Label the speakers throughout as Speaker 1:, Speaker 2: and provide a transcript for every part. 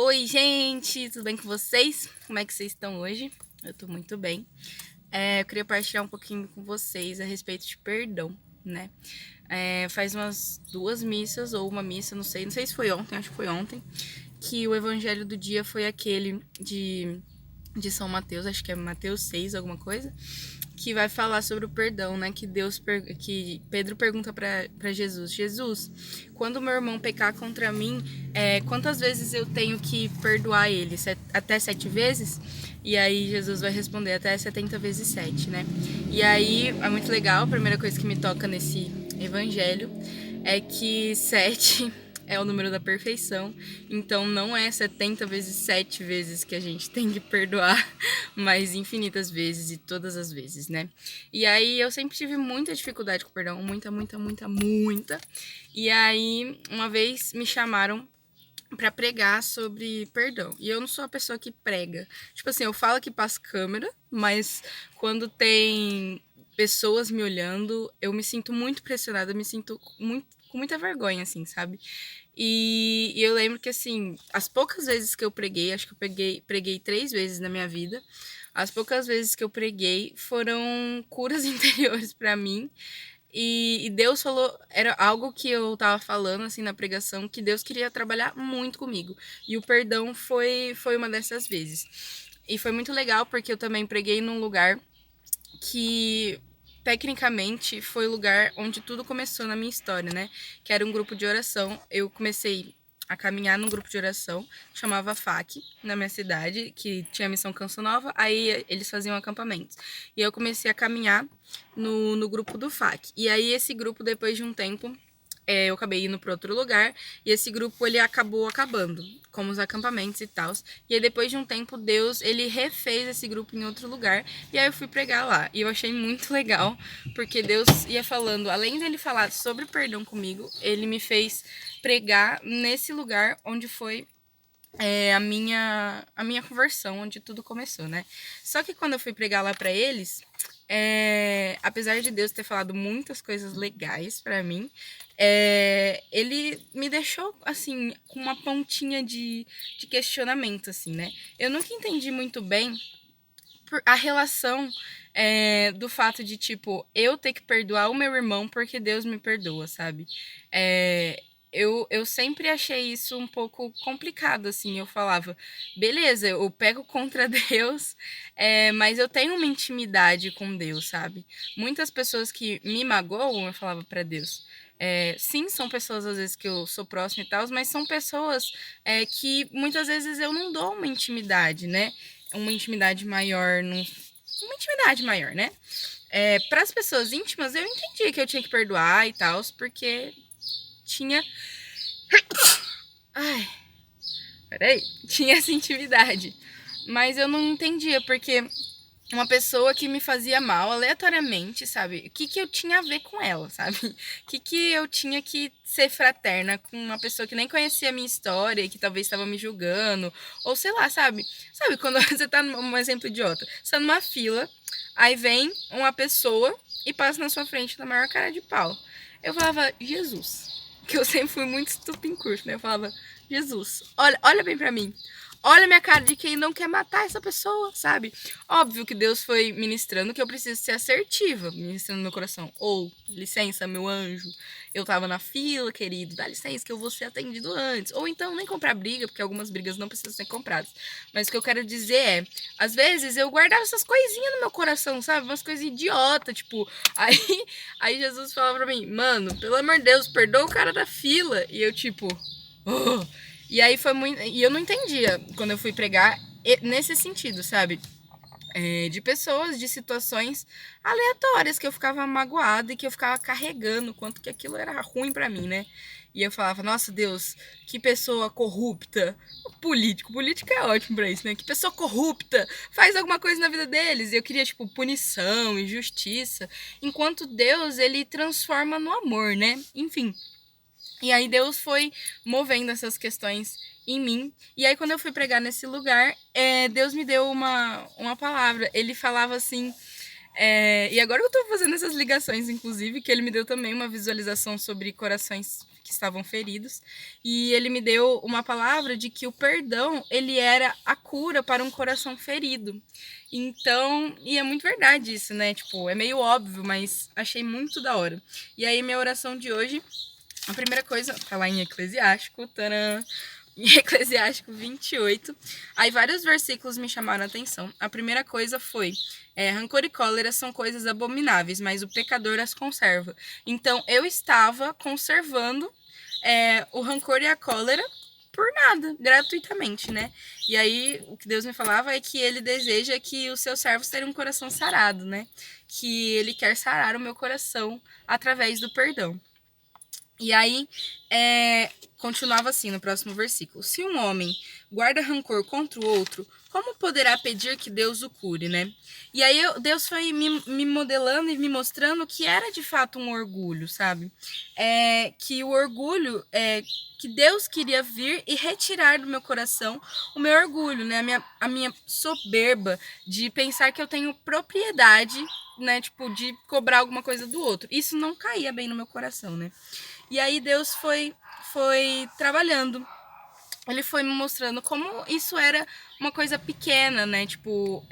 Speaker 1: Oi, gente, tudo bem com vocês? Como é que vocês estão hoje? Eu tô muito bem. Eu queria partilhar um pouquinho com vocês a respeito de perdão, né? Faz umas 2 missas ou uma missa, não sei se foi ontem, acho que foi ontem, que o evangelho do dia foi aquele de São Mateus, acho que é Mateus 6, alguma coisa, que vai falar sobre o perdão, né? Que Pedro pergunta para Jesus: Jesus, quando meu irmão pecar contra mim, quantas vezes eu tenho que perdoar ele? Até 7 vezes? E aí Jesus vai responder até 70 vezes 7, né? E aí é muito legal. A primeira coisa que me toca nesse evangelho é que 7 é o número da perfeição, então não é 70 vezes 7 vezes que a gente tem que perdoar, mas infinitas vezes e todas as vezes, né? E aí eu sempre tive muita dificuldade com perdão, muita. E aí uma vez me chamaram pra pregar sobre perdão. E eu não sou a pessoa que prega. Tipo assim, eu falo que passo câmera, mas quando tem pessoas me olhando, eu me sinto muito pressionada, eu me sinto com muita vergonha, assim, sabe? E eu lembro que, assim, as poucas vezes que eu preguei, acho que eu preguei 3 vezes na minha vida, as poucas vezes que eu preguei foram curas interiores pra mim. E Deus falou, era algo que eu tava falando, assim, na pregação, que Deus queria trabalhar muito comigo. E o perdão foi uma dessas vezes. E foi muito legal, porque eu também preguei num lugar que tecnicamente foi o lugar onde tudo começou na minha história, né? Que era um grupo de oração. Eu comecei a caminhar num grupo de oração, chamava FAC, na minha cidade, que tinha a missão Canção Nova, aí eles faziam acampamentos. E eu comecei a caminhar no grupo do FAC. E aí esse grupo, depois de um tempo, eu acabei indo para outro lugar, e esse grupo ele acabou acabando, como os acampamentos e tal. E aí depois de um tempo, Deus, ele refez esse grupo em outro lugar, e aí eu fui pregar lá. E eu achei muito legal, porque Deus ia falando, além dele falar sobre perdão comigo, ele me fez pregar nesse lugar onde foi a minha conversão, onde tudo começou, né? Só que quando eu fui pregar lá pra eles, apesar de Deus ter falado muitas coisas legais pra mim, ele me deixou, assim, com uma pontinha de questionamento, assim, né? Eu nunca entendi muito bem a relação do fato de, tipo, eu ter que perdoar o meu irmão porque Deus me perdoa, sabe? É, eu sempre achei isso um pouco complicado, assim. Eu falava, beleza, eu pego contra Deus, mas eu tenho uma intimidade com Deus, sabe? Muitas pessoas que me magoam, eu falava pra Deus. Sim, são pessoas às vezes que eu sou próxima e tal, mas são pessoas que muitas vezes eu não dou uma intimidade, né? Uma intimidade maior, uma intimidade maior, né? Para as pessoas íntimas, eu entendi que eu tinha que perdoar e tal, porque tinha. Ai, peraí. Tinha essa intimidade. Mas eu não entendia, porque uma pessoa que me fazia mal aleatoriamente, sabe? O que eu tinha a ver com ela, sabe? O que eu tinha que ser fraterna com uma pessoa que nem conhecia a minha história e que talvez estava me julgando, ou sei lá, sabe? Sabe quando você tá um exemplo idiota, você tá numa fila, aí vem uma pessoa e passa na sua frente na maior cara de pau. Eu falava, Jesus, que eu sempre fui muito estúpida em curso, né? Eu falava, Jesus, olha bem pra mim. Olha a minha cara de quem não quer matar essa pessoa, sabe? Óbvio que Deus foi ministrando que eu preciso ser assertiva, ministrando no meu coração. Ou, licença, meu anjo, eu tava na fila, querido, dá licença que eu vou ser atendido antes. Ou então nem comprar briga, porque algumas brigas não precisam ser compradas. Mas o que eu quero dizer é, às vezes eu guardava essas coisinhas no meu coração, sabe? Umas coisas idiotas, tipo, aí Jesus falava pra mim, mano, pelo amor de Deus, perdoa o cara da fila. E eu, tipo, oh. E aí foi muito. E eu não entendia quando eu fui pregar nesse sentido, sabe? De pessoas, de situações aleatórias que eu ficava magoada e que eu ficava carregando, quanto que aquilo era ruim pra mim, né? E eu falava, nossa Deus, que pessoa corrupta. Político é ótimo pra isso, né? Que pessoa corrupta, faz alguma coisa na vida deles. E eu queria, tipo, punição e justiça. Enquanto Deus, ele transforma no amor, né? Enfim. E aí Deus foi movendo essas questões em mim. E aí quando eu fui pregar nesse lugar, Deus me deu uma palavra. Ele falava assim... e agora eu tô fazendo essas ligações, inclusive, que ele me deu também uma visualização sobre corações que estavam feridos, e ele me deu uma palavra de que o perdão, ele era a cura para um coração ferido. Então, e é muito verdade isso, né? Tipo, é meio óbvio, mas achei muito da hora. E aí, minha oração de hoje, a primeira coisa, tá lá em Eclesiástico, tcharam, em Eclesiástico 28. Aí vários versículos me chamaram a atenção. A primeira coisa foi: rancor e cólera são coisas abomináveis, mas o pecador as conserva. Então eu estava conservando o rancor e a cólera por nada, gratuitamente, né? E aí o que Deus me falava é que ele deseja que os seus servos tenham um coração sarado, né? Que ele quer sarar o meu coração através do perdão. E aí, continuava assim no próximo versículo: se um homem guarda rancor contra o outro, como poderá pedir que Deus o cure, né? E aí Deus foi me modelando e me mostrando que era de fato um orgulho, sabe? Que o orgulho, que Deus queria vir e retirar do meu coração o meu orgulho, né? A minha soberba de pensar que eu tenho propriedade, né? Tipo, de cobrar alguma coisa do outro. Isso não caía bem no meu coração, né? E aí Deus foi trabalhando. Ele foi me mostrando como isso era uma coisa pequena, né? Tipo,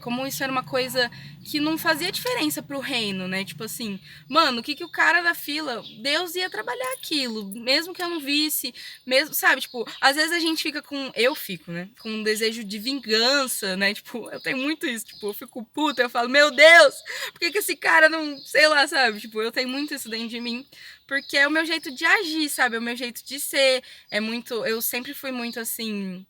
Speaker 1: como isso era uma coisa que não fazia diferença pro reino, né? Tipo assim, mano, o que o cara da fila, Deus ia trabalhar aquilo, mesmo que eu não visse, mesmo, sabe? Tipo, às vezes a gente fica eu fico, né? Com um desejo de vingança, né? Tipo, eu tenho muito isso, tipo, eu fico puta, eu falo, meu Deus, por que esse cara não, sei lá, sabe? Tipo, eu tenho muito isso dentro de mim, porque é o meu jeito de agir, sabe? É o meu jeito de ser, eu sempre fui muito assim,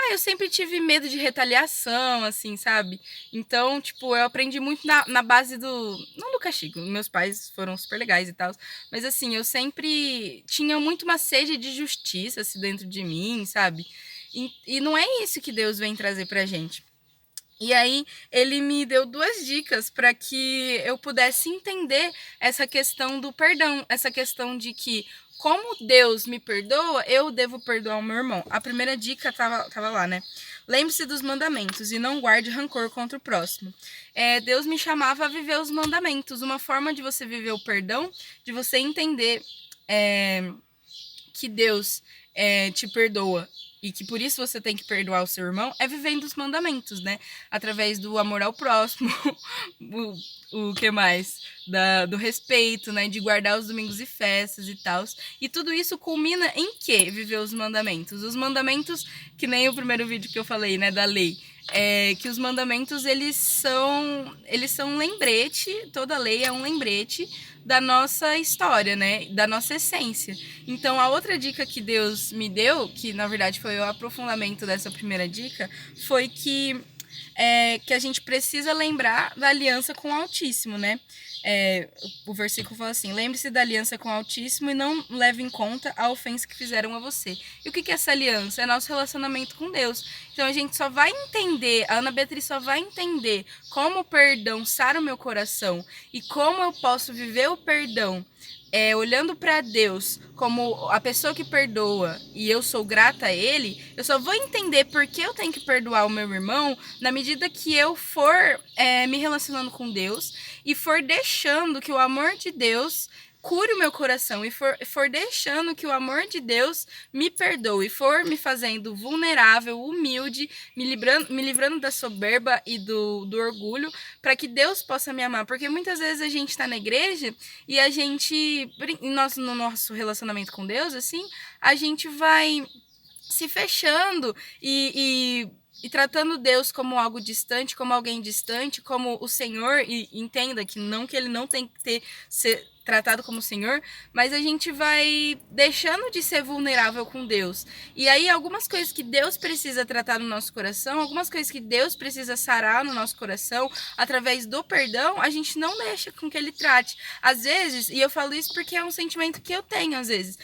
Speaker 1: eu sempre tive medo de retaliação, assim, sabe? Então, tipo, eu aprendi muito na base não do castigo, meus pais foram super legais e tal, mas assim, eu sempre tinha muito uma sede de justiça, assim, dentro de mim, sabe? E não é isso que Deus vem trazer pra gente. E aí ele me deu 2 dicas para que eu pudesse entender essa questão do perdão, essa questão de que, como Deus me perdoa, eu devo perdoar o meu irmão. A primeira dica tava lá, né? Lembre-se dos mandamentos e não guarde rancor contra o próximo. Deus me chamava a viver os mandamentos, uma forma de você viver o perdão, de você entender que Deus te perdoa e que por isso você tem que perdoar o seu irmão, é vivendo os mandamentos, né? Através do amor ao próximo, o que mais? Do respeito, né? De guardar os domingos e festas e tal. E tudo isso culmina em quê? Viver os mandamentos. Os mandamentos, que nem o primeiro vídeo que eu falei, né? Da lei. Que os mandamentos, eles são um lembrete, toda lei é um lembrete da nossa história, né? Da nossa essência. Então, a outra dica que Deus me deu, que na verdade foi o aprofundamento dessa primeira dica, foi que a gente precisa lembrar da aliança com o Altíssimo, né? O versículo fala assim: lembre-se da aliança com o Altíssimo e não leve em conta a ofensa que fizeram a você. E o que é essa aliança? É nosso relacionamento com Deus. Então a gente só vai entender, a Ana Beatriz só vai entender como o perdão sara o meu coração e como eu posso viver o perdão olhando para Deus como a pessoa que perdoa e eu sou grata a Ele. Eu só vou entender por que eu tenho que perdoar o meu irmão na medida que eu for me relacionando com Deus e for deixando que o amor de Deus cure o meu coração e for deixando que o amor de Deus me perdoe, for me fazendo vulnerável, humilde, me livrando da soberba e do orgulho, para que Deus possa me amar. Porque muitas vezes a gente está na igreja e a gente, no nosso relacionamento com Deus, assim, a gente vai se fechando e tratando Deus como algo distante, como alguém distante, como o Senhor, e entenda que ele não tem que ser tratado como Senhor, mas a gente vai deixando de ser vulnerável com Deus. E aí algumas coisas que Deus precisa tratar no nosso coração, algumas coisas que Deus precisa sarar no nosso coração, através do perdão, a gente não deixa com que Ele trate. Às vezes, e eu falo isso porque é um sentimento que eu tenho às vezes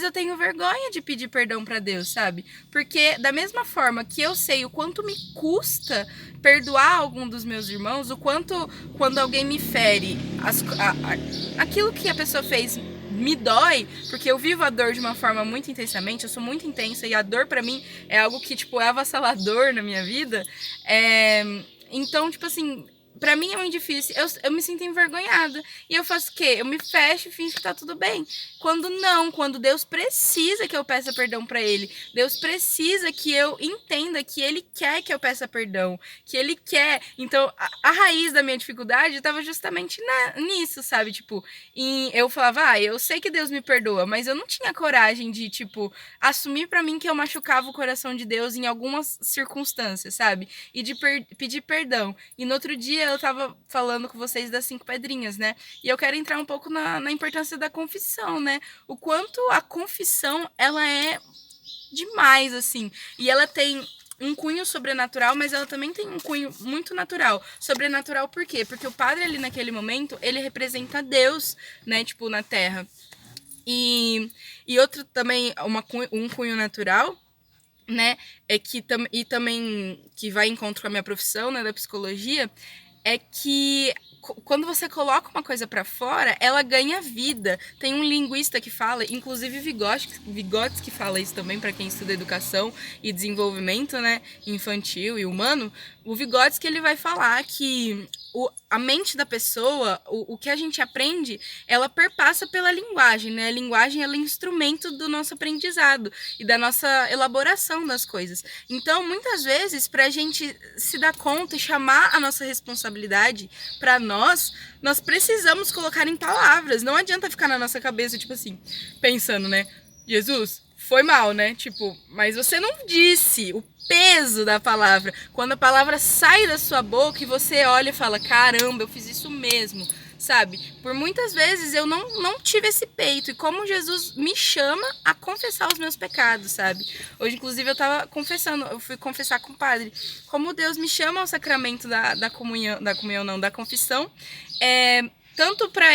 Speaker 1: eu tenho vergonha de pedir perdão para Deus, sabe? Porque da mesma forma que eu sei o quanto me custa perdoar algum dos meus irmãos, o quanto quando alguém me fere, aquilo que a pessoa fez me dói, porque eu vivo a dor de uma forma muito intensamente, eu sou muito intensa e a dor pra mim é algo que, tipo, é avassalador na minha vida. Então, tipo assim, pra mim é muito difícil, eu me sinto envergonhada. E eu faço o quê? Eu me fecho e finjo que tá tudo bem. Quando não, quando Deus precisa que eu peça perdão pra Ele. Deus precisa que eu entenda que Ele quer que eu peça perdão. Que Ele quer. Então, a raiz da minha dificuldade tava justamente nisso, sabe? Tipo, eu falava, eu sei que Deus me perdoa, mas eu não tinha coragem de, tipo, assumir pra mim que eu machucava o coração de Deus em algumas circunstâncias, sabe? E de pedir perdão. E no outro dia eu tava falando com vocês das 5 pedrinhas, né? E eu quero entrar um pouco na importância da confissão, né? O quanto a confissão, ela é demais, assim. E ela tem um cunho sobrenatural, mas ela também tem um cunho muito natural. Sobrenatural por quê? Porque o padre ali naquele momento, ele representa Deus, né? Tipo, na Terra. E outro também, um cunho natural, né, é que e também que vai em encontro com a minha profissão, né, da psicologia, é que quando você coloca uma coisa para fora, ela ganha vida. Tem um linguista que fala, inclusive Vygotsky fala isso também para quem estuda educação e desenvolvimento, né, infantil e humano. O Vygotsky, ele vai falar que a mente da pessoa, o que a gente aprende, ela perpassa pela linguagem, né? A linguagem, ela é instrumento do nosso aprendizado e da nossa elaboração das coisas. Então, muitas vezes, para a gente se dar conta e chamar a nossa responsabilidade para nós precisamos colocar em palavras. Não adianta ficar na nossa cabeça, tipo assim, pensando, né? Jesus, foi mal, né? Tipo, mas você não disse o peso da palavra. Quando a palavra sai da sua boca e você olha e fala, caramba, eu fiz isso mesmo, sabe? Por muitas vezes eu não tive esse peito. E como Jesus me chama a confessar os meus pecados, sabe? Hoje, inclusive, eu tava confessando, eu fui confessar com o padre. Como Deus me chama ao sacramento da comunhão, da confissão, tanto para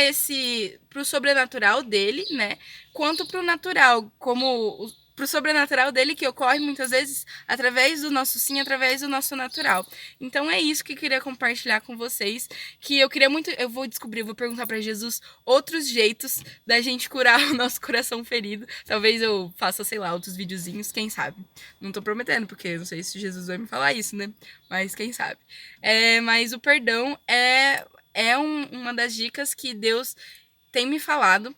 Speaker 1: pro sobrenatural dele, né? Quanto pro natural, como pro sobrenatural dele, que ocorre muitas vezes através do nosso sim, através do nosso natural. Então é isso que eu queria compartilhar com vocês, que eu queria muito, eu vou perguntar para Jesus outros jeitos da gente curar o nosso coração ferido. Talvez eu faça, sei lá, outros videozinhos, quem sabe. Não tô prometendo, porque não sei se Jesus vai me falar isso, né? Mas quem sabe. Mas o perdão é uma das dicas que Deus tem me falado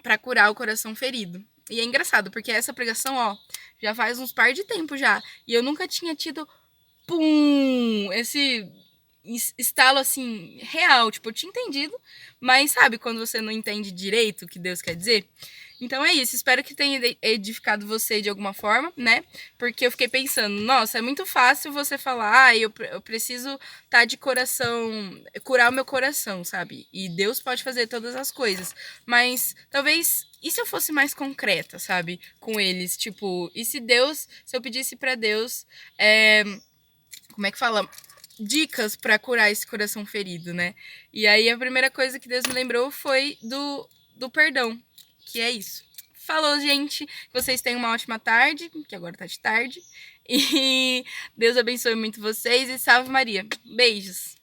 Speaker 1: para curar o coração ferido. E é engraçado, porque essa pregação, já faz uns par de tempo já. E eu nunca tinha tido, esse estalo, assim, real. Tipo, eu tinha entendido, mas sabe quando você não entende direito o que Deus quer dizer? Então é isso, espero que tenha edificado você de alguma forma, né? Porque eu fiquei pensando, nossa, é muito fácil você falar, eu preciso estar de coração, curar o meu coração, sabe? E Deus pode fazer todas as coisas. Mas talvez, e se eu fosse mais concreta, sabe? Com eles, tipo, e se eu pedisse pra Deus, como é que fala? Dicas pra curar esse coração ferido, né? E aí a primeira coisa que Deus me lembrou foi do perdão. Que é isso. Falou, gente. Vocês tenham uma ótima tarde, que agora tá de tarde. E Deus abençoe muito vocês e salve Maria. Beijos.